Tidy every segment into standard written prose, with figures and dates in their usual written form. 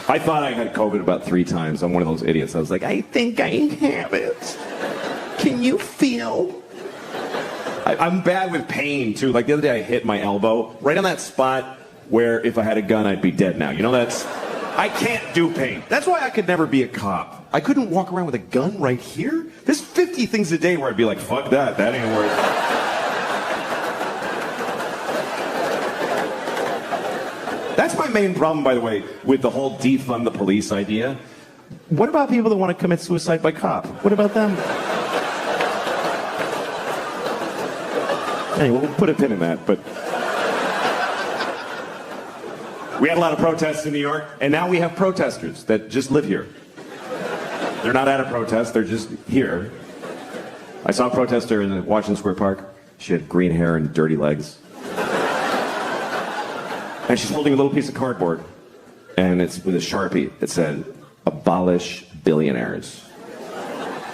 I thought I had COVID about 3 times. I'm one of those idiots. I was like, I think I have it. Can you feel? I'm bad with pain, too. Like the other day, I hit my elbow right on that spot where if I had a gun, I'd be dead now. You know, I can't do pain. That's why I could never be a cop. I couldn't walk around with a gun right here. There's 50 things a day where I'd be like, fuck that ain't worth it. That's my main problem, by the way, with the whole defund the police idea. What about people that want to commit suicide by cop? What about them? Anyway, we'll put a pin in that, but... We had a lot of protests in New York, and now we have protesters that just live here. They're not at a protest, they're just here. I saw a protester in Washington Square Park. She had green hair and dirty legs. And she's holding a little piece of cardboard, and it's with a Sharpie. It said, "Abolish billionaires."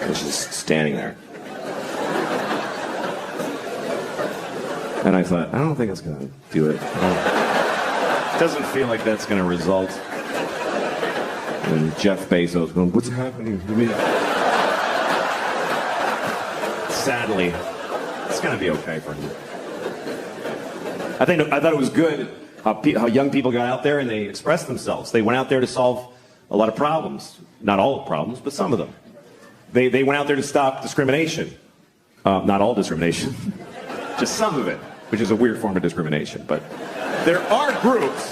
And she's standing there. And I thought, I don't think it's going to do it. It doesn't feel like that's going to result. And Jeff Bezos going, what's happening to me? Sadly, it's going to be okay for him. I thought it was good how young people got out there and they expressed themselves. They went out there to solve a lot of problems. Not all the problems, but some of them. They went out there to stop discrimination. Not all discrimination. Just some of it, which is a weird form of discrimination. But there are groups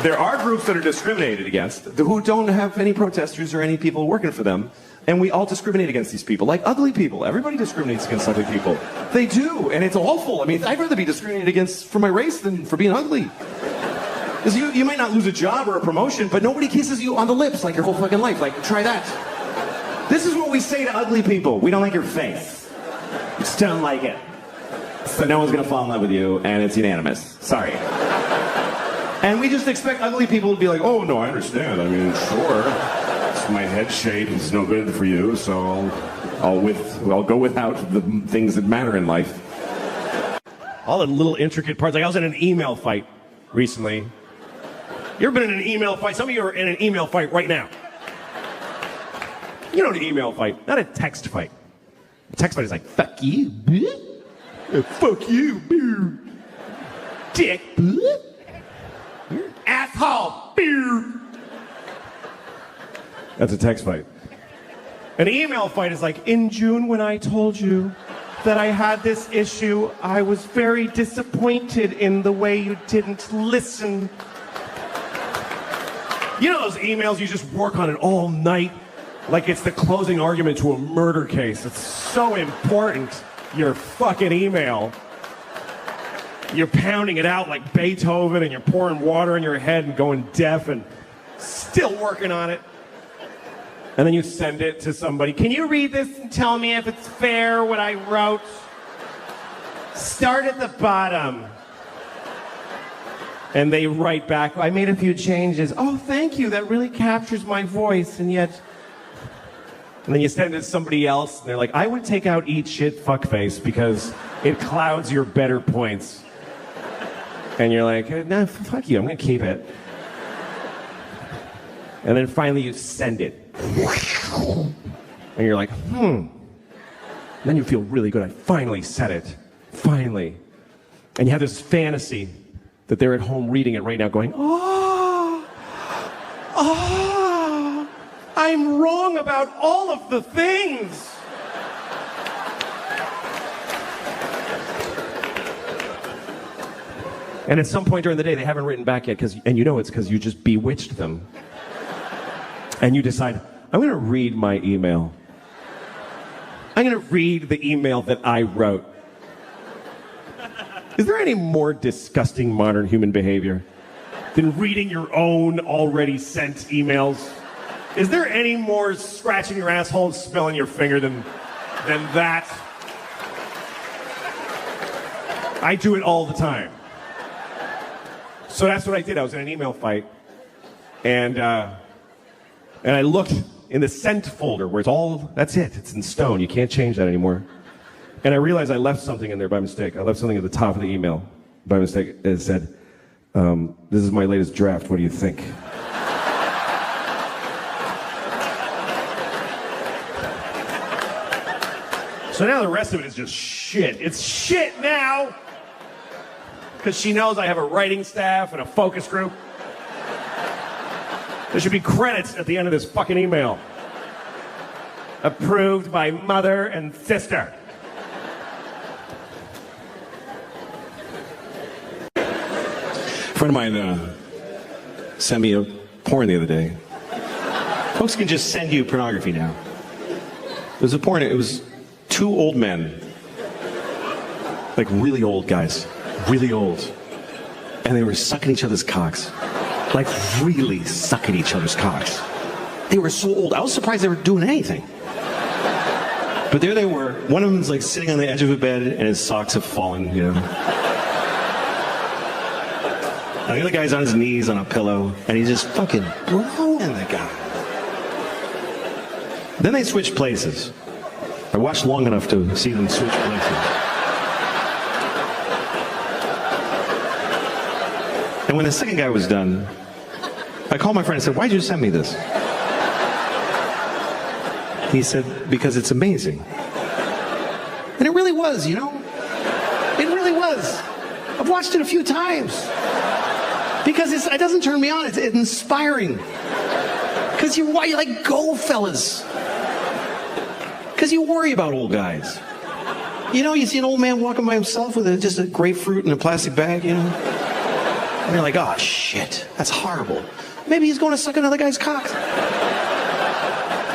that are discriminated against who don't have any protesters or any people working for them. And we all discriminate against these people, like ugly people. Everybody discriminates against ugly people. They do, and it's awful. I mean, I'd rather be discriminated against for my race than for being ugly. Because you might not lose a job or a promotion, but nobody kisses you on the lips like your whole fucking life. Like, try that. This is what we say to ugly people. We don't like your face. We just don't like it. So no one's gonna fall in love with you, and it's unanimous. Sorry. And we just expect ugly people to be like, oh, no, I understand. I mean, sure. My head shape is no good for you, so I'll go without the things that matter in life. All the little intricate parts. Like I was in an email fight recently. You ever been in an email fight? Some of you are in an email fight right now. You know, an email fight, not a text fight. A text fight is like, fuck you, fuck you, dick, asshole, That's a text fight. An email fight is like, in June when I told you that I had this issue, I was very disappointed in the way you didn't listen. You know those emails you just work on it all night? Like it's the closing argument to a murder case. It's so important, your fucking email. You're pounding it out like Beethoven and you're pouring water in your head and going deaf and still working on it. And then you send it to somebody. Can you read this and tell me if it's fair what I wrote? Start at the bottom. And they write back, I made a few changes. Oh, thank you. That really captures my voice. And yet... And then you send it to somebody else. And they're like, I would take out eat shit fuckface because it clouds your better points. And you're like, nah, fuck you. I'm going to keep it. And then finally you send it. And you're like, And then you feel really good. I finally said it. Finally. And you have this fantasy that they're at home reading it right now going, I'm wrong about all of the things. And at some point during the day, they haven't written back yet, and you know it's because you just bewitched them. And you decide, I'm going to read my email. I'm going to read the email that I wrote. Is there any more disgusting modern human behavior than reading your own already sent emails? Is there any more scratching your asshole and smelling your finger than that? I do it all the time. So that's what I did. I was in an email fight, and I looked in the sent folder where that's it. It's in stone. You can't change that anymore. And I realized I left something in there by mistake. I left something at the top of the email by mistake. It said, this is my latest draft. What do you think? So now the rest of it is just shit. It's shit now. Because she knows I have a writing staff and a focus group. There should be credits at the end of this fucking email. Approved by mother and sister. A friend of mine sent me a porn the other day. Folks can just send you pornography now. It was a porn, it was two old men. Like really old guys. Really old. And they were sucking each other's cocks. Like really sucking each other's cocks. They were so old. I was surprised they were doing anything. But there they were. One of them's like sitting on the edge of a bed and his socks have fallen, you know. And the other guy's on his knees on a pillow and he's just fucking blowing the guy. Then they switched places. I watched long enough to see them switch places. And when the second guy was done, I called my friend and said, "Why'd you send me this?" He said, "Because it's amazing." And it really was, you know? It really was. I've watched it a few times. Because it doesn't turn me on, it's inspiring. Because you're like, go fellas. Because you worry about old guys. You know, you see an old man walking by himself with just a grapefruit in a plastic bag, you know? And you're like, oh shit, that's horrible. Maybe he's going to suck another guy's cock.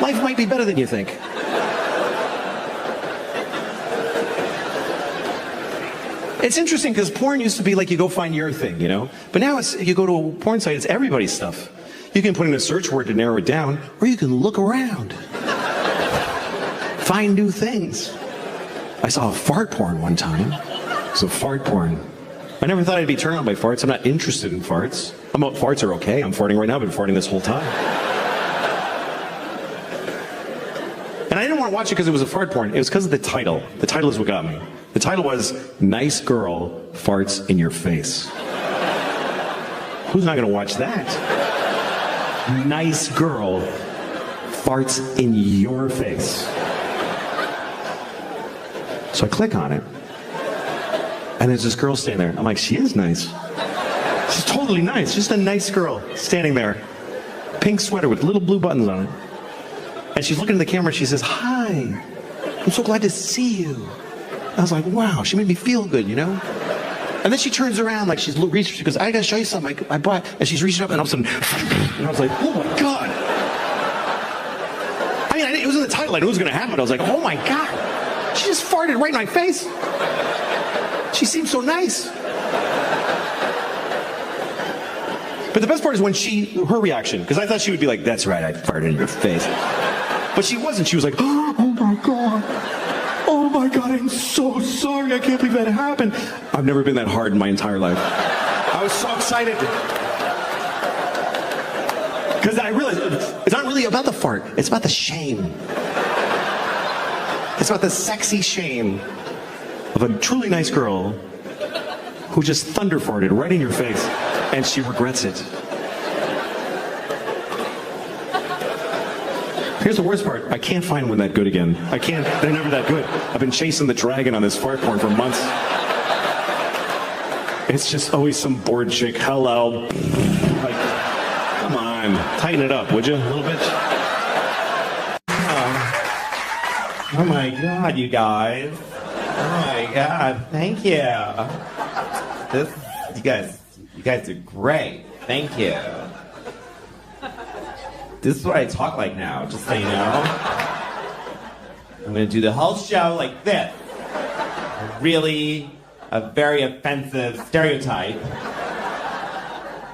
Life might be better than you think. It's interesting because porn used to be like you go find your thing, you know? But now it's, you go to a porn site, it's everybody's stuff. You can put in a search word to narrow it down, or you can look around. Find new things. I saw a fart porn one time. It was a fart porn. I never thought I'd be turned on by farts. I'm not interested in farts. Farts are okay. I'm farting right now. I've been farting this whole time. And I didn't want to watch it because it was a fart porn. It was because of the title. The title is what got me. The title was, "Nice Girl Farts in Your Face." Who's not going to watch that? Nice girl farts in your face. So I click on it. And there's this girl standing there. I'm like, she is nice. She's totally nice. Just a nice girl standing there. Pink sweater with little blue buttons on it. And she's looking at the camera and she says, "Hi, I'm so glad to see you." I was like, wow, she made me feel good, you know? And then she turns around like she's reaching, she goes, "I gotta show you something I bought." And she's reaching up and all of a sudden, and I was like, oh my God. I mean, it was in the title, I knew it was gonna happen. I was like, oh my God. She just farted right in my face. She seemed so nice. But the best part is when her reaction, because I thought she would be like, "That's right, I farted in your face." But she wasn't. She was like, "Oh my God. Oh my God, I'm so sorry. I can't believe that happened." I've never been that hard in my entire life. I was so excited. Because I realized it's not really about the fart. It's about the shame. It's about the sexy shame of a truly nice girl who just thunder farted right in your face, and she regrets it. Here's the worst part. I can't find one that good again. I can't. They're never that good. I've been chasing the dragon on this fart porn for months. It's just always some bored chick. Hello. Like, come on. Tighten it up, would you? A little bit. Oh my God, you guys. Oh my God, thank you. You guys are great. Thank you. This is what I talk like now, just so you know. I'm gonna do the whole show like this. A very offensive stereotype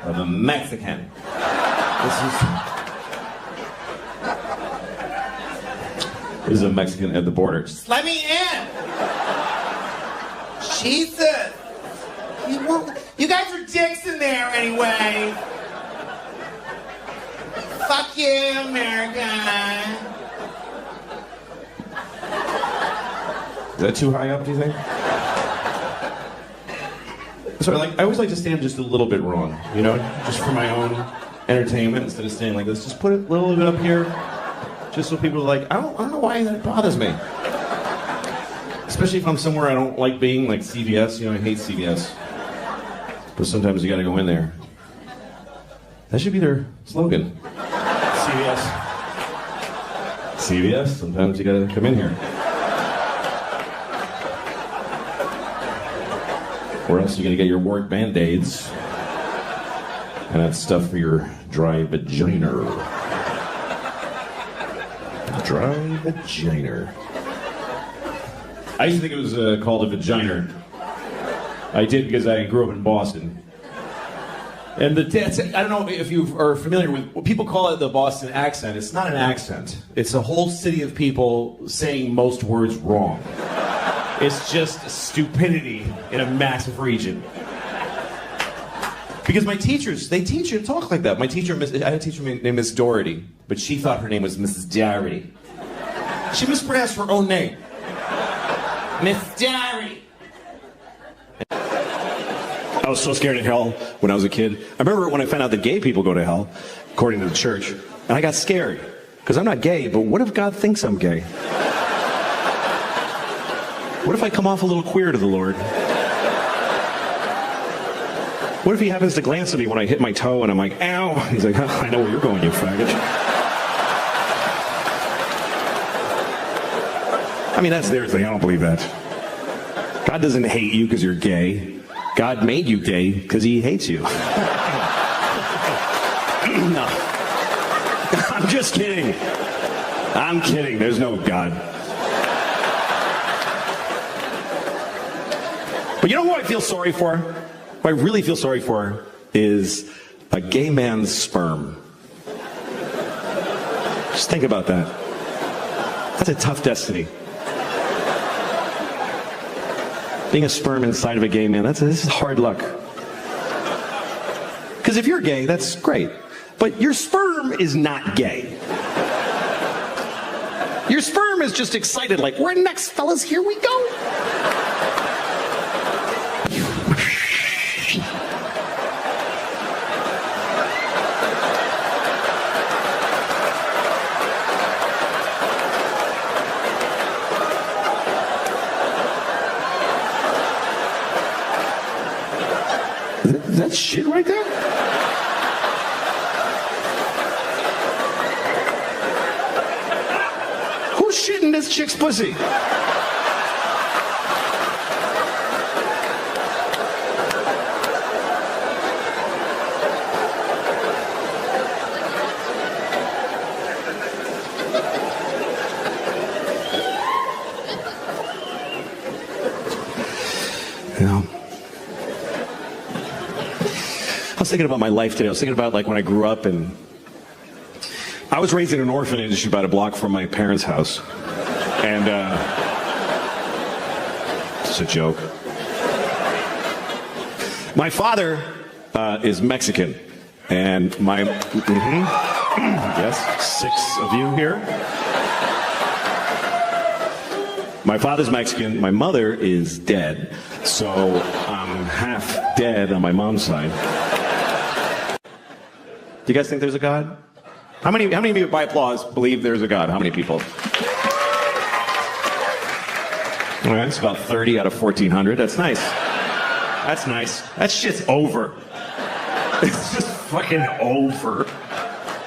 of a Mexican. This is a Mexican at the border. Just let me in! Jesus! You guys are dicks in there anyway! Fuck you, America! Is that too high up, do you think? So I always like to stand just a little bit wrong, you know? Just for my own entertainment instead of standing like this. Just put it a little bit up here. Just so people are like, I don't know why that bothers me. Especially if I'm somewhere I don't like being, like CVS. You know, I hate CVS. But sometimes you gotta go in there. That should be their slogan. CVS. CVS, sometimes you gotta come in here. Or else you gotta get your wart Band-Aids. And that's stuff for your dry vagina. Dry vagina. I used to think it was called a vagina. I did because I grew up in Boston. And I don't know if you are familiar with what people call it the Boston accent. It's not an accent. It's a whole city of people saying most words wrong. It's just stupidity in a massive region. Because my teachers, they teach you to talk like that. I had a teacher named Miss Doherty, but she thought her name was Mrs. Doherty. She mispronounced her own name. Miss Doherty. I was so scared of hell when I was a kid. I remember when I found out that gay people go to hell, according to the church, and I got scared. Because I'm not gay, but what if God thinks I'm gay? What if I come off a little queer to the Lord? What if he happens to glance at me when I hit my toe and I'm like, ow? He's like, oh, I know where you're going, you faggot. I mean, that's their thing. I don't believe that. God doesn't hate you because you're gay. God made you gay because he hates you. No. I'm just kidding. I'm kidding. There's no God. But you know who I feel sorry for? What I really feel sorry for is a gay man's sperm. Just think about that. That's a tough destiny. Being a sperm inside of a gay man, this is hard luck. Because if you're gay, that's great. But your sperm is not gay. Your sperm is just excited, like, we're next, fellas, here we go. Is that shit right there? Who's shitting this chick's pussy? You know, I was thinking about my life today. I was thinking about like when I grew up, and I was raised in an orphanage about a block from my parents' house. And it's a joke. My father is Mexican, and my yes, 6 of you here. My father's Mexican. My mother is dead, so I'm half dead on my mom's side. Do you guys think there's a God? How many of you, by applause, believe there's a God? How many people? All right, it's about 30 out of 1,400. That's nice. That's nice. That shit's over. It's just fucking over.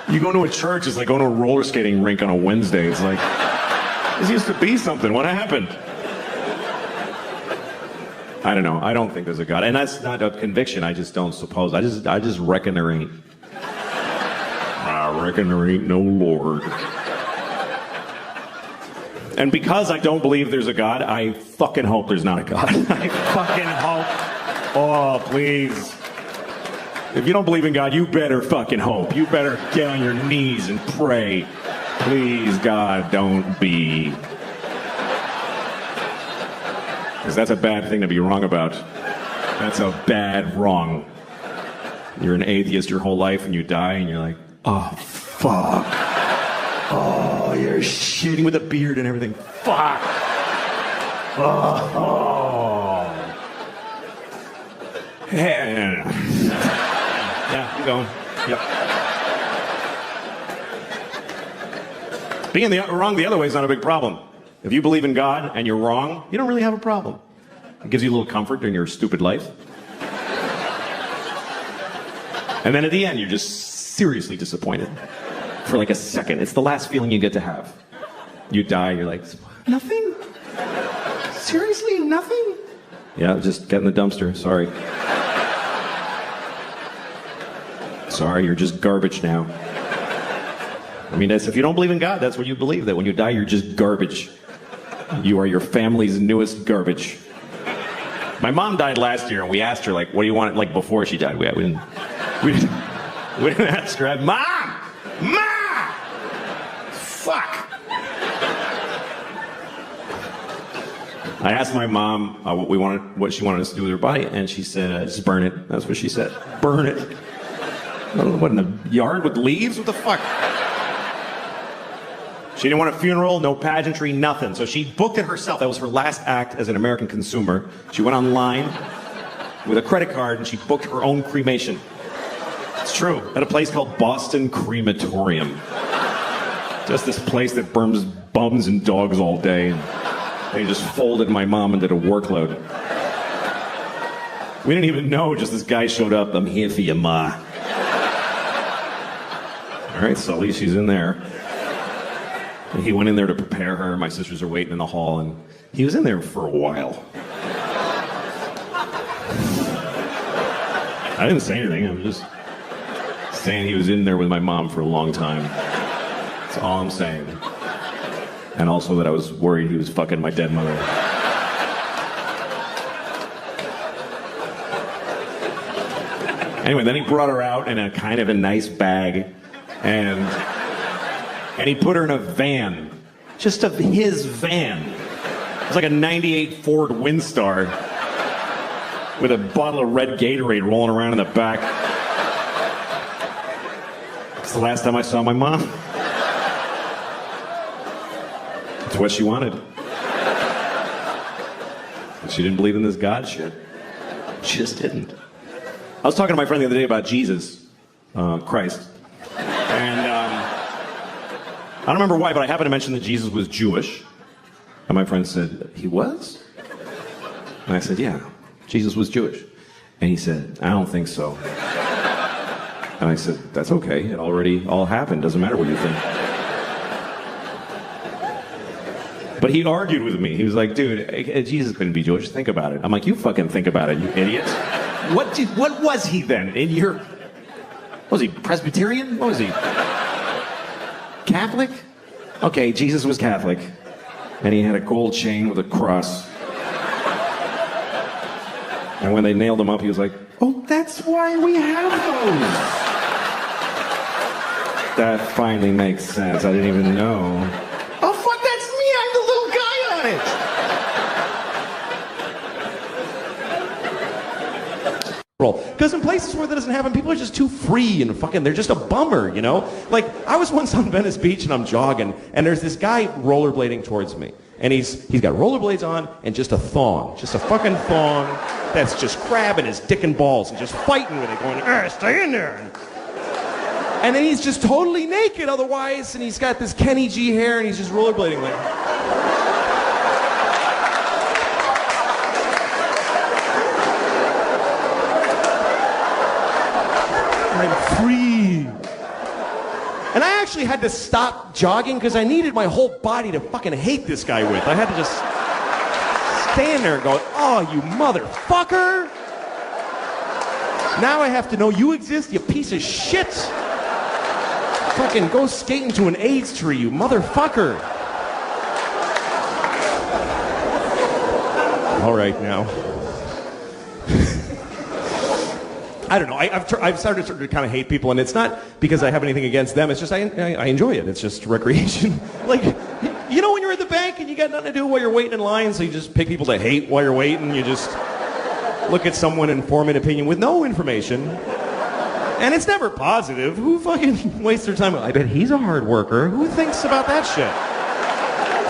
You go to a church, it's like going to a roller skating rink on a Wednesday. It's like, this used to be something. What happened? I don't know. I don't think there's a God. And that's not a conviction. I just don't suppose. I just reckon there ain't. I reckon there ain't no Lord. And because I don't believe there's a God, I fucking hope there's not a God. I fucking hope. Oh, please. If you don't believe in God, you better fucking hope. You better get on your knees and pray. Please, God, don't be. Because that's a bad thing to be wrong about. That's a bad wrong. You're an atheist your whole life and you die and you're like, oh, fuck. Oh, you're shitting with a beard and everything. Fuck. Oh. Yeah, keep going. Yep. Being wrong the other way is not a big problem. If you believe in God and you're wrong, you don't really have a problem. It gives you a little comfort during your stupid life. And then at the end, you're just seriously disappointed. For like a second. It's the last feeling you get to have. You die, you're like, nothing? Seriously, nothing? Yeah, just get in the dumpster, sorry. Sorry, you're just garbage now. I mean, if you don't believe in God, that's what you believe, that when you die, you're just garbage. You are your family's newest garbage. My mom died last year, and we asked her, like, what do you want, like, before she died? We didn't ask her, Mom! Mom! Fuck! I asked my mom what she wanted us to do with her body, and she said, just burn it. That's what she said. Burn it. What, in the yard with leaves? What the fuck? She didn't want a funeral, no pageantry, nothing. So she booked it herself. That was her last act as an American consumer. She went online with a credit card and she booked her own cremation. It's true. At a place called Boston Crematorium. Just this place that burns bums and dogs all day. And they just folded my mom and did a workload. We didn't even know, just this guy showed up. I'm here for you, Ma. All right, Sully, she's in there. And he went in there to prepare her. My sisters are waiting in the hall, and he was in there for a while. I didn't say anything. I'm just saying he was in there with my mom for a long time. That's all I'm saying. And also that I was worried he was fucking my dead mother. Anyway, then he brought her out in a kind of a nice bag, and he put her in a van. Just of his van. It was like a 98 Ford Windstar with a bottle of red Gatorade rolling around in the back. It's the last time I saw my mom. It's what she wanted. She didn't believe in this God shit. She just didn't. I was talking to my friend the other day about Jesus, Christ. And I don't remember why, but I happened to mention that Jesus was Jewish. And my friend said, he was? And I said, yeah, Jesus was Jewish. And he said, I don't think so. And I said, that's okay. It already all happened. Doesn't matter what you think. But he argued with me. He was like, dude, Jesus couldn't be Jewish. Think about it. I'm like, you fucking think about it, you idiot. What was he then? Was he Presbyterian? What was he? Catholic? Okay, Jesus was Catholic. And he had a gold chain with a cross. And when they nailed him up, he was like, oh, that's why we have those. That finally makes sense. I didn't even know. Oh, fuck, that's me. I'm the little guy on it. Because in places where that doesn't happen, people are just too free and fucking, they're just a bummer, you know? Like, I was once on Venice Beach and I'm jogging, and there's this guy rollerblading towards me. And he's got rollerblades on and just a thong. Just a fucking thong that's just grabbing his dick and balls and just fighting with it, going, stay in there. And then he's just totally naked otherwise, and he's got this Kenny G hair, and he's just rollerblading like... I'm free. And I actually had to stop jogging because I needed my whole body to fucking hate this guy with. I had to just stand there and go, oh, you motherfucker. Now I have to know you exist, you piece of shit. Fucking go skate into an AIDS tree, you motherfucker. All right, now. I don't know. I've started to kind of hate people, and it's not because I have anything against them. It's just I enjoy it. It's just recreation. Like, you know when you're at the bank and you got nothing to do while you're waiting in line, so you just pick people to hate while you're waiting. You just look at someone and form an opinion with no information. And it's never positive. Who fucking wastes their time? I bet he's a hard worker. Who thinks about that shit?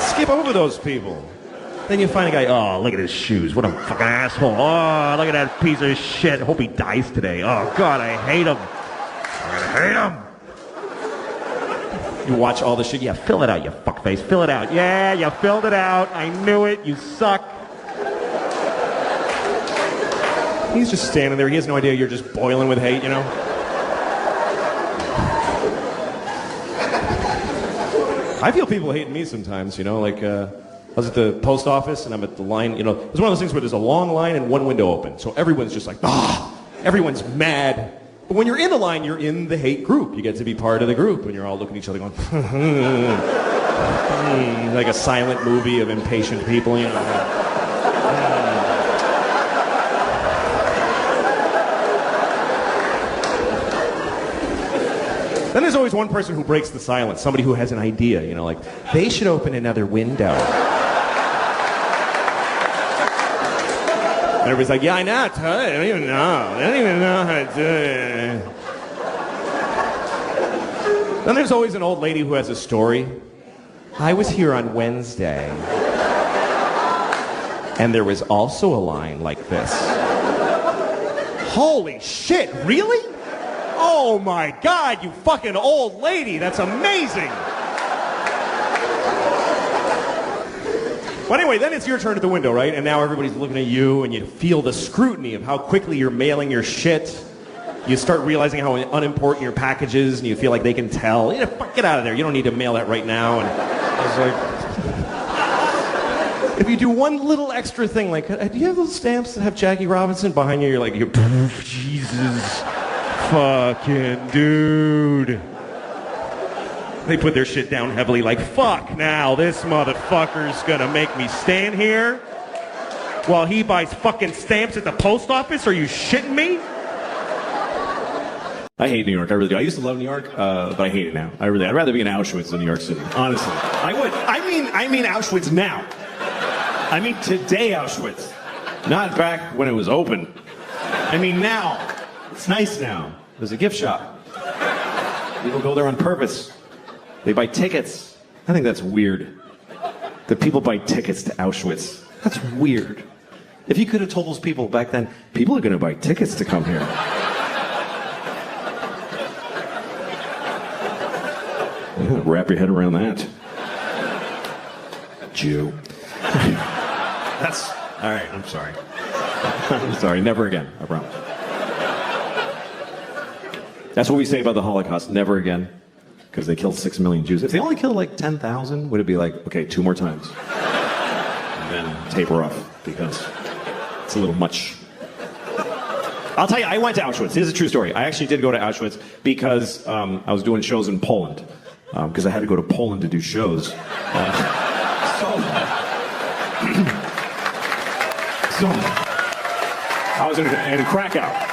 Skip over those people. Then you find a guy, oh, look at his shoes. What a fucking asshole. Oh, look at that piece of shit. Hope he dies today. Oh, God, I hate him. I hate him. You watch all the shit. Yeah, fill it out, you fuckface. Fill it out. Yeah, you filled it out. I knew it. You suck. He's just standing there. He has no idea you're just boiling with hate, you know? I feel people hating me sometimes, you know? Like, I was at the post office and I'm at the line, you know, it's one of those things where there's a long line and one window open. So everyone's just like, everyone's mad. But when you're in the line, you're in the hate group. You get to be part of the group and you're all looking at each other going, like a silent movie of impatient people, you know? Then there's always one person who breaks the silence, somebody who has an idea, you know, like, they should open another window. And everybody's like, yeah, I know, I don't even know. I don't even know how to do it. Then there's always an old lady who has a story. I was here on Wednesday. And there was also a line like this. Holy shit, really? Oh my God, you fucking old lady. That's amazing. Well, anyway, then it's your turn at the window, right? And now everybody's looking at you and you feel the scrutiny of how quickly you're mailing your shit. You start realizing how unimportant your package is and you feel like they can tell. You know, fuck, get out of there. You don't need to mail that right now. And it's like, if you do one little extra thing, like, do you have those stamps that have Jackie Robinson behind you? You're like, Jesus. Fucking dude. They put their shit down heavily like, fuck now, this motherfucker's gonna make me stand here while he buys fucking stamps at the post office? Are you shitting me? I hate New York. I really do. I used to love New York, but I hate it now. I'd rather be in Auschwitz than New York City. Honestly. I would. I mean Auschwitz now. I mean today Auschwitz. Not back when it was open. I mean now. It's nice now. There's a gift shop. People go there on purpose. They buy tickets. I think that's weird. That people buy tickets to Auschwitz. That's weird. If you could have told those people back then, people are going to buy tickets to come here. Yeah, wrap your head around that. Jew. That's... All right, I'm sorry. I'm sorry. Never again. I promise. That's what we say about the Holocaust, never again, because they killed 6 million Jews. If they only killed like 10,000, would it be like, okay, 2 more times? And then taper off, because it's a little much. I'll tell you, I went to Auschwitz. Here's a true story. I actually did go to Auschwitz because I was doing shows in Poland, because I had to go to Poland to do shows. So I was in Krakow.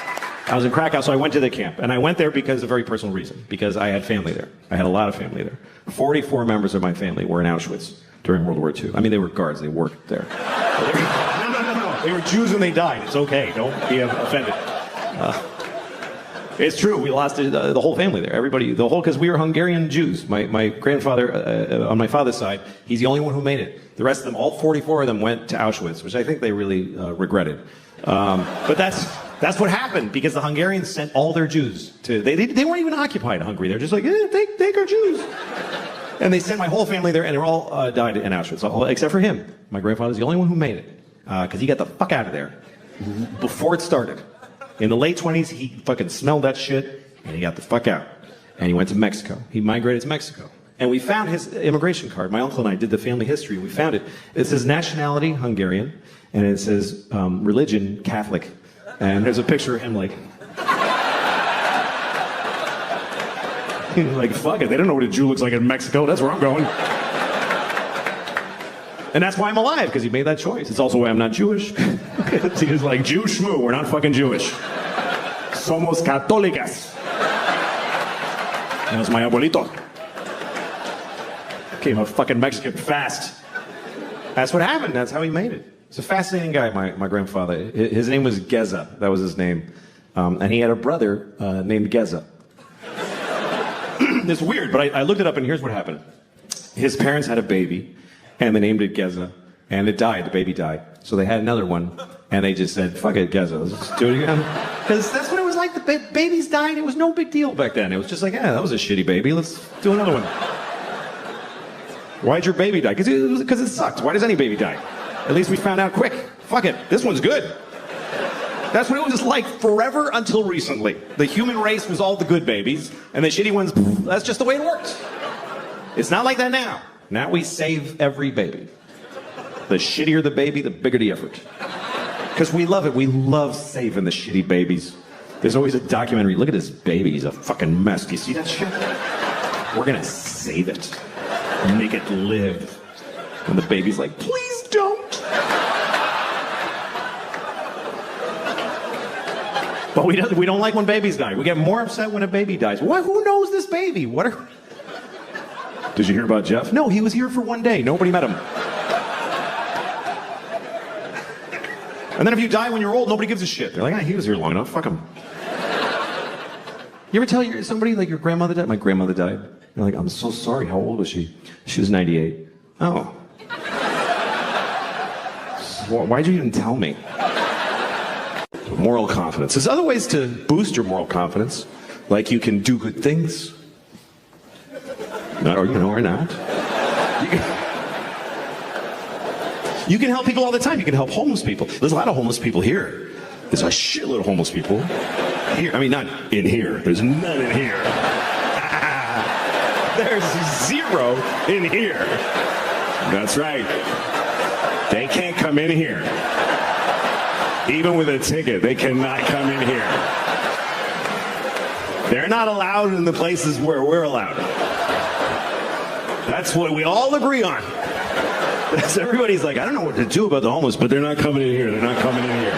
I was in Krakow, so I went to the camp. And I went there because of a very personal reason. Because I had family there. I had a lot of family there. 44 members of my family were in Auschwitz during World War II. I mean, they were guards. They worked there. No. They were Jews when they died. It's okay. Don't be offended. It's true. We lost the whole family there. Everybody, because we were Hungarian Jews. My grandfather, on my father's side, he's the only one who made it. The rest of them, all 44 of them, went to Auschwitz, which I think they really regretted. But that's what happened, because the Hungarians sent all their Jews to... They weren't even occupied Hungary. They're just like, take our Jews. And they sent my whole family there, and they all died in Auschwitz, except for him. My grandfather's the only one who made it, because he got the fuck out of there before it started. In the late 20s, he fucking smelled that shit, and he got the fuck out. And he went to Mexico. He migrated to Mexico. And we found his immigration card. My uncle and I did the family history. We found it. It says nationality, Hungarian, and it says religion, Catholic. And there's a picture of him like fuck it, they don't know what a Jew looks like in Mexico. That's where I'm going. And that's why I'm alive, because he made that choice. It's also why I'm not Jewish. He was like, Jew shmoo, we're not fucking Jewish. Somos católicas. That was my abuelito. Became a fucking Mexican fast. That's what happened. That's how he made it. He's a fascinating guy, my grandfather. His name was Geza. That was his name. And he had a brother named Geza. It's weird, but I looked it up, and here's what happened. His parents had a baby, and they named it Geza, and it died. The baby died. So they had another one, and they just said, fuck it, Geza, let's just do it again. Because that's what it was like. The babies died. It was no big deal back then. It was just like, that was a shitty baby. Let's do another one. Why'd your baby die? Because it sucked. Why does any baby die? At least we found out quick. Fuck it. This one's good. That's what it was like forever until recently. The human race was all the good babies, and the shitty ones, that's just the way it works. It's not like that now. Now we save every baby. The shittier the baby, the bigger the effort. Because we love it. We love saving the shitty babies. There's always a documentary. Look at this baby. He's a fucking mess. Do you see that shit? We're going to save it. Make it live. And the baby's like, please don't. But we don't like when babies die. We get more upset when a baby dies. Who knows this baby? Did you hear about Jeff? No, he was here for one day. Nobody met him. And then if you die when you're old, nobody gives a shit. They're like, he was here long enough. Fuck him. You ever tell somebody, like, your grandmother died? My grandmother died. You're like, I'm so sorry. How old was she? She was 98. Oh. Why'd you even tell me? Moral confidence. There's other ways to boost your moral confidence. Like you can do good things. Or not. You can help people all the time. You can help homeless people. There's a lot of homeless people here. There's a shitload of homeless people here. I mean, not in here. There's none in here. There's 0 in here. That's right. They can't come in here. Even with a ticket, they cannot come in here. They're not allowed in the places where we're allowed. That's what we all agree on. Everybody's like, I don't know what to do about the homeless, but they're not coming in here. They're not coming in here.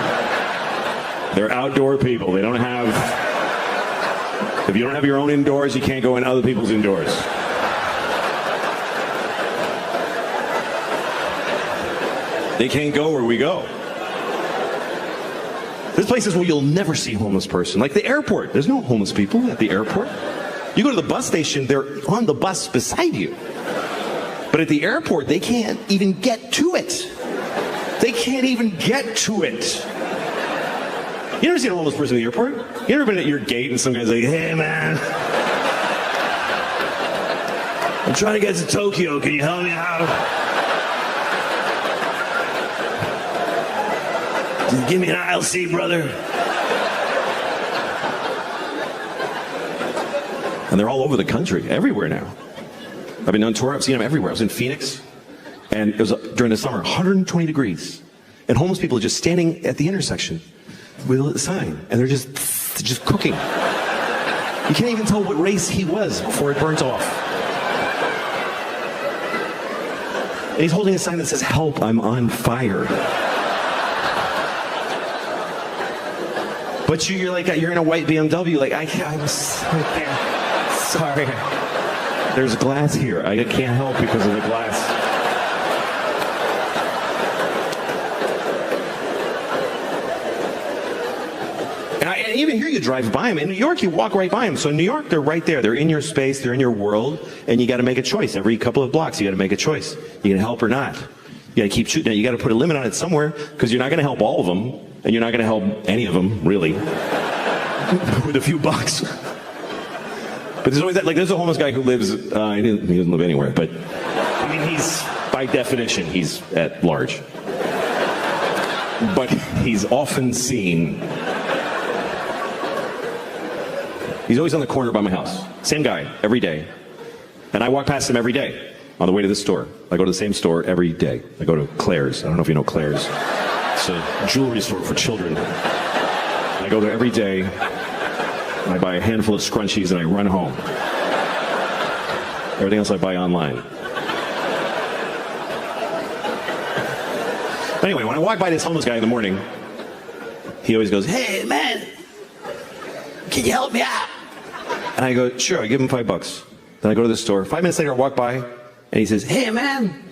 They're outdoor people. They don't have... If you don't have your own indoors, you can't go in other people's indoors. They can't go where we go. There's places where you'll never see a homeless person. Like the airport. There's no homeless people at the airport. You go to the bus station, they're on the bus beside you. But at the airport, they can't even get to it. They can't even get to it. You ever seen a homeless person at the airport? You ever been at your gate and some guy's like, hey man, I'm trying to get to Tokyo, can you help me out? Just give me an aisle seat, brother. And they're all over the country, everywhere now. I've been on tour, I've seen them everywhere. I was in Phoenix, and it was during the summer, 120 degrees. And homeless people are just standing at the intersection with a sign, and they're just cooking. You can't even tell what race he was before it burnt off. And he's holding a sign that says, help, I'm on fire. But you're like, you're in a white BMW, like, I was right there. Sorry. There's glass here. I can't help because of the glass. And even here you drive by them. In New York, you walk right by them. So in New York, they're right there. They're in your space. They're in your world. And you got to make a choice. Every couple of blocks, you got to make a choice. You going to help or not? You got to keep shooting it. You got to put a limit on it somewhere because you're not going to help all of them. And you're not going to help any of them, really, with a few bucks. But there's always that, like, there's a homeless guy who lives, he doesn't live anywhere, but, I mean, he's, by definition, he's at large. But he's often seen. He's always on the corner by my house. Same guy, every day. And I walk past him every day on the way to the store. I go to the same store every day. I go to Claire's. I don't know if you know Claire's. It's a jewelry store for children. I go there every day. I buy a handful of scrunchies and I run home. Everything else I buy online. Anyway, when I walk by this homeless guy in the morning, he always goes, hey man, can you help me out? And I go, sure, I give him $5. Then I go to the store. 5 minutes later, I walk by and he says, hey man,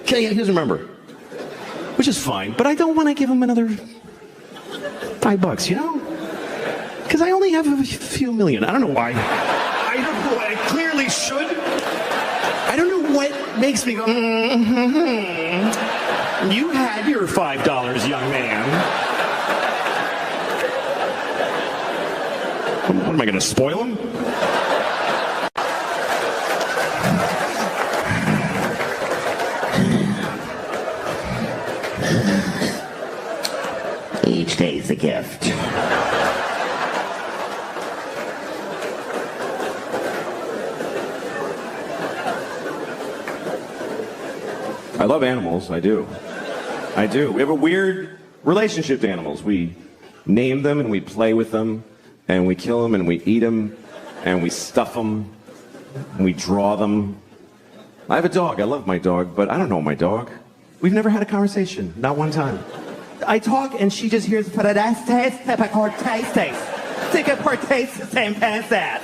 he doesn't remember. Which is fine, but I don't want to give him another $5, you know? Because I only have a few million. I don't know why. I don't know why. I clearly should. I don't know what makes me go, You had your $5, young man. What am I going to spoil him? Each day's a gift. I love animals, I do. I do. We have a weird relationship to animals. We name them and we play with them, and we kill them and we eat them, and we stuff them, and we draw them. I have a dog. I love my dog, but I don't know my dog. We've never had a conversation, not one time. I talk and she just hears for the taste, same pants ass.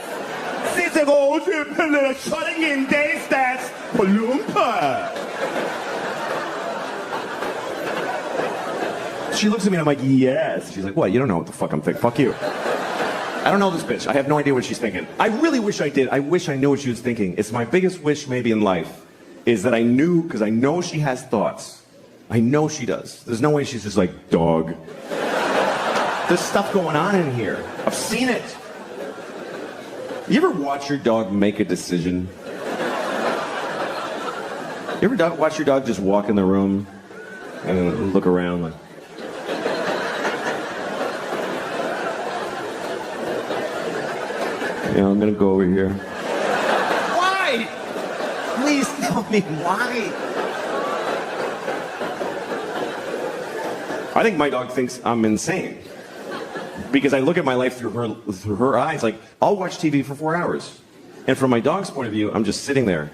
She looks at me and I'm like, yes. She's like, what? You don't know what the fuck I'm thinking. Fuck you. I don't know this bitch. I have no idea what she's thinking. I really wish I did. I wish I knew what she was thinking. It's my biggest wish maybe in life is that I knew, because I know she has thoughts. I know she does. There's no way she's just like, dog. There's stuff going on in here. I've seen it. You ever watch your dog make a decision? You ever watch your dog just walk in the room and look around like, yeah, I'm gonna go over here. Why? Please tell me why. I think my dog thinks I'm insane. Because I look at my life through her eyes. Like, I'll watch TV for 4 hours. And from my dog's point of view, I'm just sitting there.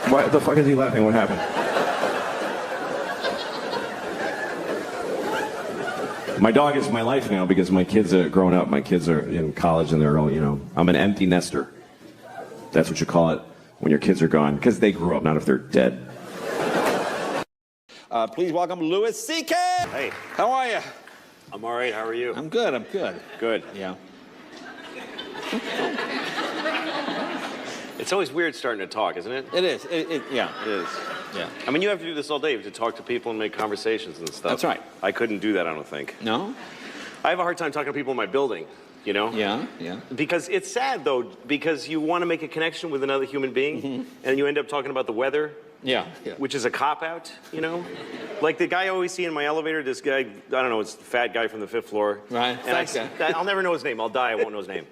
Why the fuck is he laughing? What happened? My dog is my life now because my kids are grown up. My kids are in college and they're all, you know, I'm an empty nester. That's what you call it when your kids are gone, because they grew up, not if they're dead. Please welcome Louis C.K. Hey. How are you? I'm all right. How are you? I'm good. I'm good. Good. Yeah. It's always weird starting to talk, isn't it? It is. Yeah. It is. Yeah. I mean, you have to do this all day. You have to talk to people and make conversations and stuff. That's right. I couldn't do that, I don't think. No? I have a hard time talking to people in my building, you know? Yeah. Yeah. Because it's sad, though, because you want to make a connection with another human being, and you end up talking about the weather. Yeah. Yeah. Which is a cop-out, you know? Like the guy I always see in my elevator, this guy, I don't know, it's the fat guy from the 5th floor. Right. And I'll never know his name. I'll die, I won't know his name.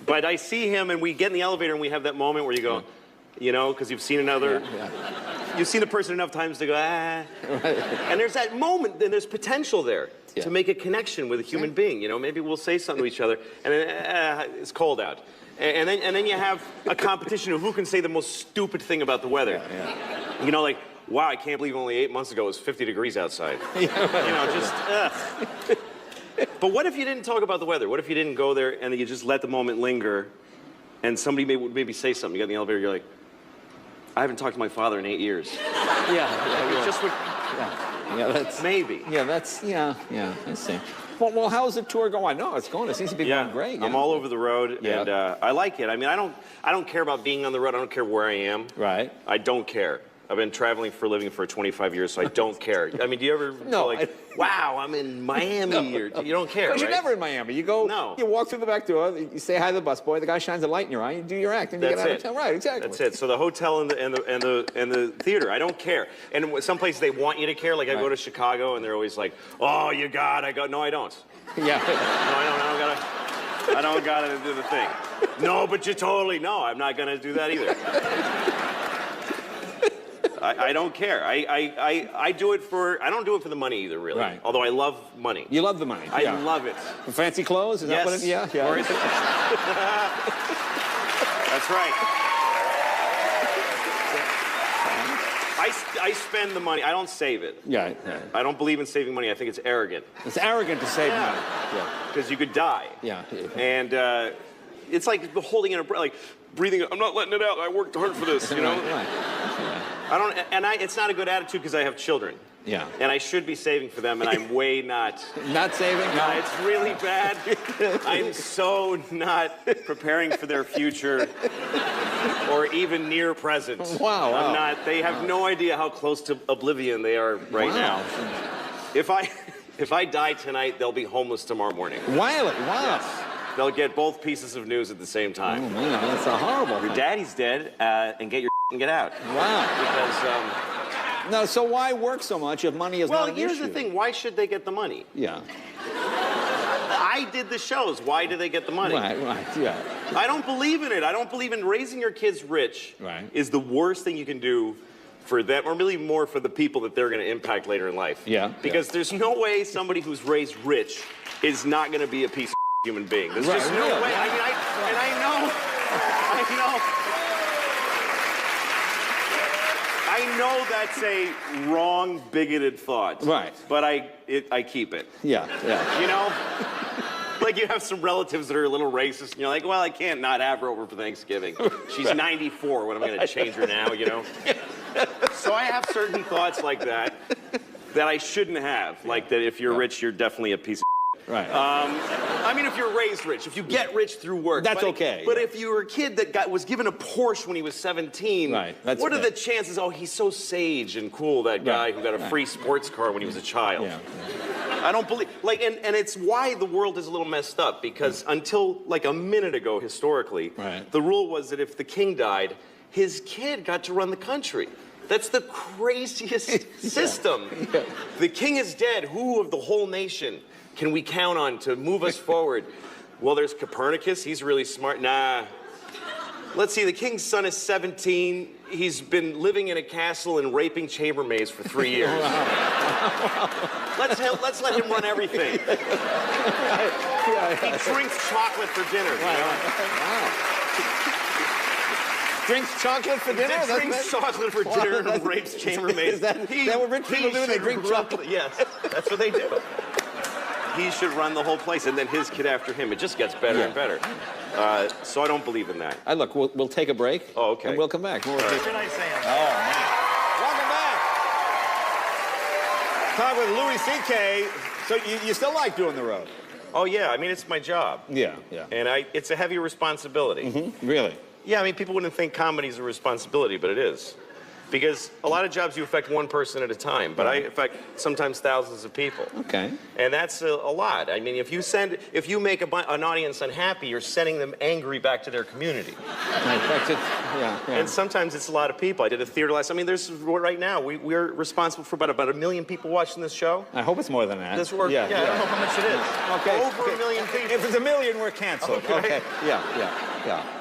But I see him, and we get in the elevator, and we have that moment where you go, you know, because you've seen another... Yeah. You've seen a person enough times to go, ah. Right. And there's that moment, and there's potential there to make a connection with a human being. You know, maybe we'll say something to each other, and then, it's cold out. And then you have a competition of who can say the most stupid thing about the weather. Yeah. You know, like, wow, I can't believe only 8 months ago it was 50 degrees outside. You know, just, But what if you didn't talk about the weather? What if you didn't go there and you just let the moment linger, and somebody would maybe say something? You got in the elevator, you're like, I haven't talked to my father in 8 years. Yeah. Just would... Yeah, that's... Maybe. Yeah, that's... Yeah, I see. Well, how's the tour going? No, it's going. It seems to be going great. Yeah. I'm all over the road, and I like it. I mean, I don't care about being on the road. I don't care where I am. Right. I don't care. I've been traveling for a living for 25 years, so I don't care. I mean, do you ever feel like, wow, I'm in Miami, or you don't care, Because right? you're never in Miami. You go, you walk through the back door, you say hi to the busboy, the guy shines a light in your eye, you do your act, and you get out of town. Right, exactly. That's it. So the hotel and the theater, I don't care. And some places they want you to care. Like I go to Chicago, and they're always like, oh, you got. I go, no, I don't. Yeah. No, I don't gotta do the thing. No, but you totally no. I'm not gonna do that either. I don't care. I do it for. I don't do it for the money either, really. Right. Although I love money. You love the money. I love it. For fancy clothes? Is that what it is? Yeah. Or is it? That's right. I spend the money. I don't save it. Yeah. I don't believe in saving money. I think it's arrogant. It's arrogant to save money. Yeah. Because you could die. Yeah. And it's like holding in a breath, like breathing. I'm not letting it out. I worked hard for this, you know. Right. I don't, and it's not a good attitude because I have children. Yeah. And I should be saving for them, and I'm way not. Not saving? No. It's really bad. I'm so not preparing for their future or even near present. Wow. I'm not. They have no idea how close to oblivion they are right now. If If I die tonight, they'll be homeless tomorrow morning. Really? Wow. Yes. They'll get both pieces of news at the same time. Oh, man, that's a horrible Your thing. daddy's dead, and get your and get out. Wow. Because, No, so why work so much if money is well, not an here's issue? the thing. Why should they get the money? Yeah. I did the shows. Why do they get the money? Right, yeah. I don't believe in it. I don't believe in raising your kids rich. Right. Is the worst thing you can do for them, or really more for the people that they're going to impact later in life. Yeah. Because there's no way somebody who's raised rich is not going to be a piece of human being. There's just no way. I mean, I know that's a wrong, bigoted thought. Right. But I keep it. Yeah. You know? Like you have some relatives that are a little racist, and you're like, well, I can't not have her over for Thanksgiving. She's 94. What am I going to change her now, you know? So I have certain thoughts like that I shouldn't have. Like that if you're rich, you're definitely a piece of Right. I mean, if you're raised rich, if you get rich through work. That's okay. But if you were a kid that was given a Porsche when he was 17, Right, that's what are bad. the chances, oh, he's so sage and cool, that guy who got a free sports car when he was a child. Yeah. I don't believe, like, and it's why the world is a little messed up, because until like a minute ago, historically, the rule was that if the king died, his kid got to run the country. That's the craziest system. Yeah. The king is dead. Who of the whole nation can we count on to move us forward? Well, there's Copernicus. He's really smart. Nah. Let's see. The king's son is 17. He's been living in a castle and raping chambermaids for 3 years. Let's let him run everything. He drinks chocolate for dinner. You know? Drinks chocolate for dinner? He drinks chocolate for dinner and rapes chambermaids. Is that what rich people do? They drink chocolate? Yes, that's what they do. He should run the whole place, and then his kid after him. It just gets better and better. So I don't believe in that. Look, we'll take a break. Oh, okay. And we'll come back. More Right. Welcome back. Talk with Louis C.K. So you still like doing the road? Oh, yeah. I mean, it's my job. Yeah. And it's a heavy responsibility. Really? Yeah, I mean, people wouldn't think comedy is a responsibility, but it is. Because a lot of jobs you affect one person at a time, but I affect sometimes thousands of people. Okay. And that's a lot. I mean, if you make an audience unhappy, you're sending them angry back to their community. And sometimes it's a lot of people. I did a theater last. I mean, right now we're responsible for about 1 million people watching this show. I hope it's more than that. I don't know how much it is. Okay. Over 1 million people. If it's 1 million, we're canceled. Okay. Yeah.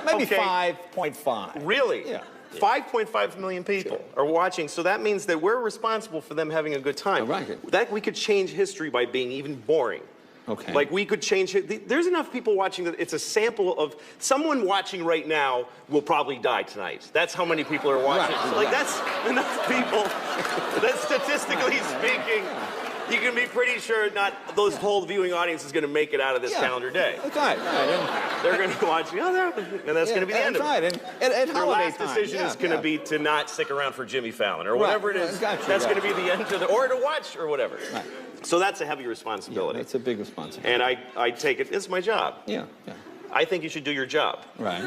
Maybe Okay. 5.5. Really? Yeah. 5.5 million people are watching, so that means that we're responsible for them having a good time. Oh, right. That we could change history by being even boring. Okay. Like we could change it. There's enough people watching that it's a sample of someone watching right now will probably die tonight. That's how many people are watching. Right, So, like right. that's enough people that statistically speaking, you can be pretty sure not those whole viewing audience is going to make it out of this calendar day. That's right. They're going to watch, and that's going to be the end of it. That's right. And at Their holiday last time. decision is going to be to not stick around for Jimmy Fallon or whatever it is. Gotcha, That's right. going to be the end of or to watch or whatever. Right. So that's a heavy responsibility. That's a big responsibility. And I take it, it's my job. Yeah. I think you should do your job. Right.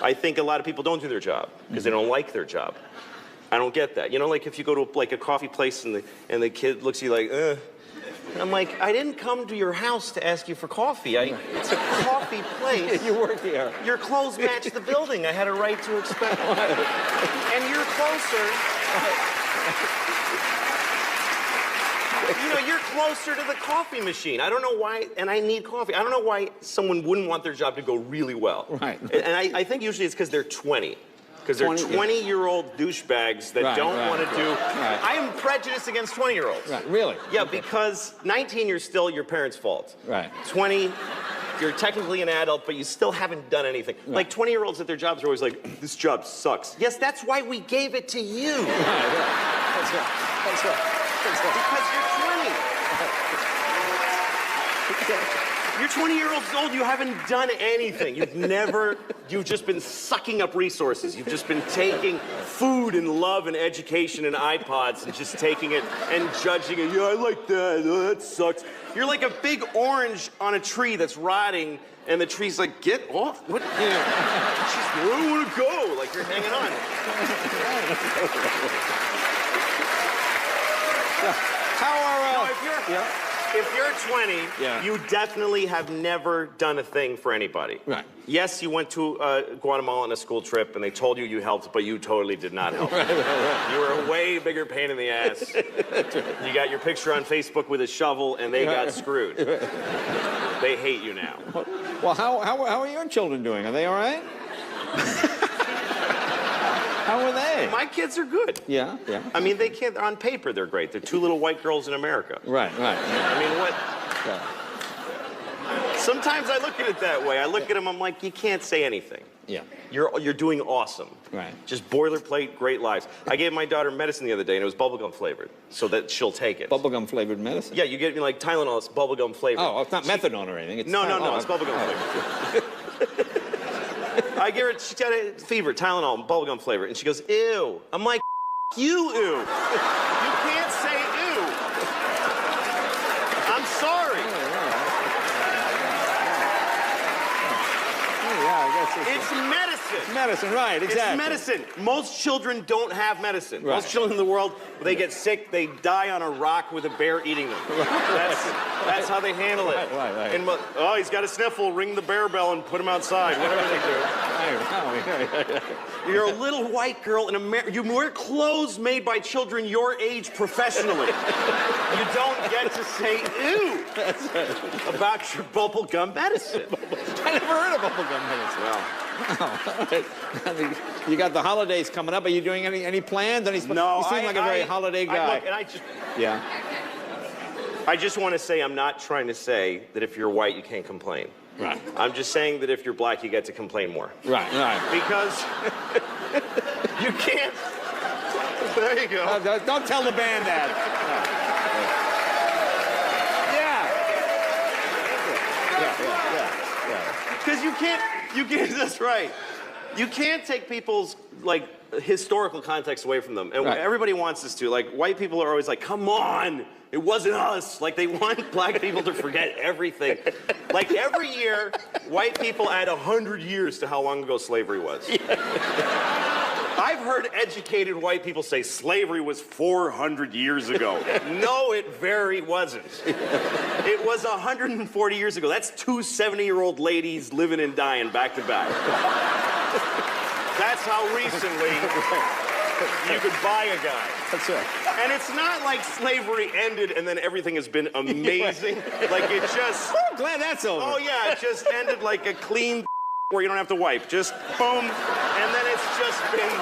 I think a lot of people don't do their job because they don't like their job. I don't get that. You know, like if you go to like a coffee place and the kid looks at you like, ugh. I'm like, I didn't come to your house to ask you for coffee. It's a coffee place. You work here. Your clothes match the building. I had a right to expect. And you're closer. You know, you're closer to the coffee machine. I don't know why, and I need coffee. I don't know why someone wouldn't want their job to go really well. Right. And I think usually it's because they're 20. Because they're 20-year-old douchebags that don't want to do... Right. I am prejudiced against 20-year-olds. Right. Really? Yeah, because 19, you're still your parents' fault. Right. 20, you're technically an adult, but you still haven't done anything. Right. Like 20-year-olds at their jobs are always like, this job sucks. Yes, that's why we gave it to you. That's right. Because you're 20. You're 20 years old, you haven't done anything. You've just been sucking up resources. You've just been taking food and love and education and iPods and just taking it and judging it. Yeah, I like that. Oh, that sucks. You're like a big orange on a tree that's rotting, and the tree's like, get off. What? I don't want to go. Like, you're hanging on. No, if you're 20, Yeah. you definitely have never done a thing for anybody. Right. Yes, you went to Guatemala on a school trip and they told you helped, but you totally did not help. You were a way bigger pain in the ass. You got your picture on Facebook with a shovel and they got screwed. They hate you now. Well, how are your children doing? Are they all right? How are they? My kids are good. Yeah, yeah. I mean, they can't, on paper, they're great. They're two little white girls in America. Right. I mean, what? Yeah. Sometimes I look at it that way. I look at them, I'm like, you can't say anything. Yeah. You're doing awesome. Right. Just boilerplate, great lives. I gave my daughter medicine the other day, and it was bubblegum flavored, so that she'll take it. Bubblegum flavored medicine? Yeah, you get me like Tylenol, it's bubblegum flavored. Oh, it's not methadone or anything. It's No, it's bubblegum flavored. I give her, she's got a fever, Tylenol, bubblegum flavor, and she goes, ew. I'm like, you, ew. You can't say ew. I'm sorry. Yeah, I guess It's medicine. medicine, right, exactly. It's medicine. Most children don't have medicine. Right. Most children in the world, they get sick, they die on a rock with a bear eating them. That's how they handle it. Right. And, oh, he's got a sniffle, ring the bear bell and put him outside, whatever they do. You're a little white girl in America. You wear clothes made by children your age professionally. You don't get to say ew about your bubblegum medicine. I never heard of bubblegum medicine. Well, you got the holidays coming up. Are you doing any plans? No, you seem like a very holiday guy. I just want to say I'm not trying to say that if you're white, you can't complain. Right. I'm just saying that if you're black, you get to complain more. Right. Because you can't. There you go. Don't tell the band that. Yeah. Because you can't, that's right. You can't take people's, like, historical context away from them. And Right. everybody wants this to. Like, white people are always like, come on, it wasn't us. Like, they want black people to forget everything. Like, every year, white people add 100 years to how long ago slavery was. I've heard educated white people say slavery was 400 years ago. No, it very wasn't. It was 140 years ago. That's two 70-year-old ladies living and dying back to back. That's how recently you could buy a guy. That's right. And it's not like slavery ended and then everything has been amazing. Like it just... I'm glad that's over. Oh yeah, it just ended like a clean where you don't have to wipe. Just boom, and then it's just been